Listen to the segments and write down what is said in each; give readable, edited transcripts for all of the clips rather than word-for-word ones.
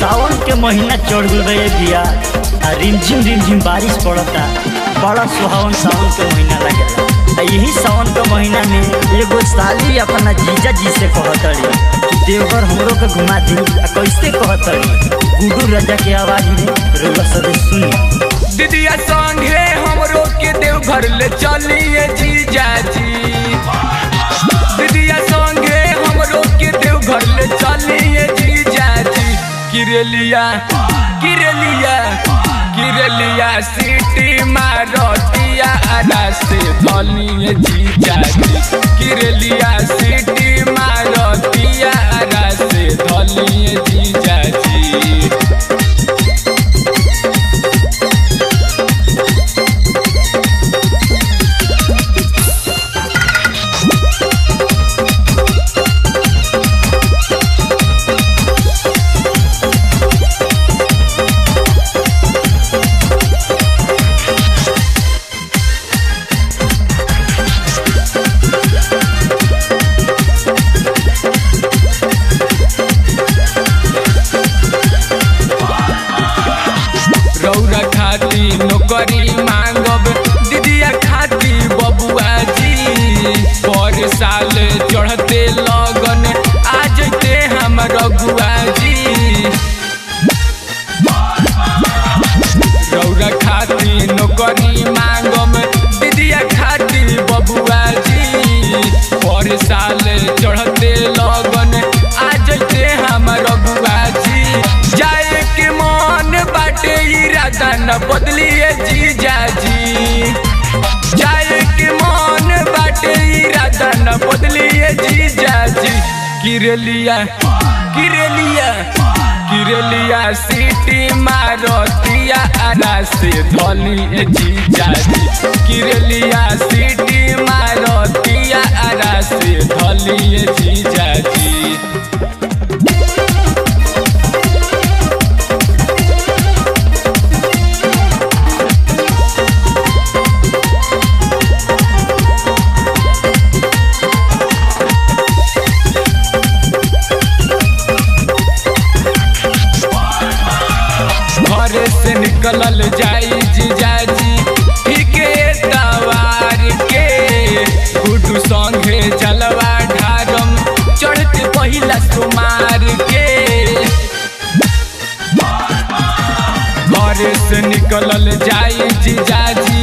सावन के महीना चढ़ गए भैया। रिमझिम बारिश पड़ता, बड़ा सुहावन सावन के महीना लगेला। यही सावन के महीना में एगो साली अपना जीजा जी से कहतड़ी कि देवघर हमरो के घुमा दी। कैसे कहतड़ी? गुड्डू राजा के आवाज में रउआ सब सुनी। दीदिया संगे हमरो के देवघर ले चलिए जीजा जी। दीदिया संगे हमरो के देवघर ले चलिए जीजा जी। किरलिया सिटी मारतिया आरा से धलिए जीजा जी। किरलिया सिटी मारतिया आरा से धलिए जीजा जी। रौरा खाती नौकरी मांगब दीदिया खाती बबुआ जी। पर साल चढ़ते लगन आ जते हम रघुआ जी। रौरा खाती नौकरी मांगब दीदिया खाती बबुआ जी। पर साल चढ़ते लगन आ जते हम रघुआ जी। जाए के मन बाटे इरादा न बदलिए जीजा जी। जाए के मन बाटे इरादा न बदलिए जीजा जी। किरलिया सिटी मारतिया आरा से धलिए जीजा जी। किरलिया सिटी मारतिया आरा से धलिए जीजा जी। घरे से निकलल जाई जीजा जी ठीके तवार के। गुड्डू संगे जलवा ढारम चढ़ते पहिला सुमार के। घरे से निकलल जाई जीजा जी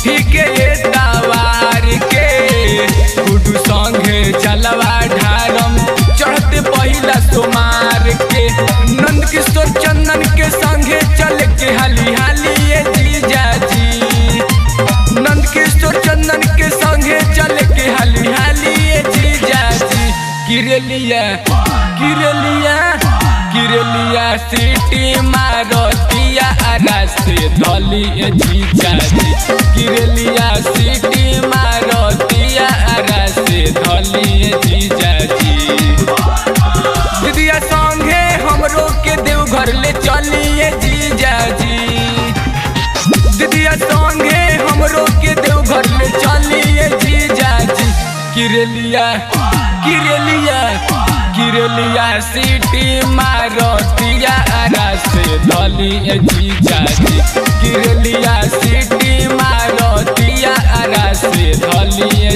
ठीके तवार के। गुड्डू संगे जलवा ढारम चढ़ते पहिला सुमार के। नंद किशोर चंदन के संगे चल के हाली हालिए जीजा जी। नंद किशोर चंदन के संगे चल के हाली हालिए जीजा जी। किरलिया सिटी मारतिया आरा से धलिए जीजा जी। किरलिया सिटी मारतिया आरा से धलिए जीजा जी। दीदिया संगे हमरो के देवघर ले चलिए जीजा जी। दीदिया संगे हमरो के देवघर ले चलिए जीजा जी। किरलिया सिटी मारतिया आरा से धलिए जीजा जी। किरलिया सिटी मारतिया आरा से धलिए।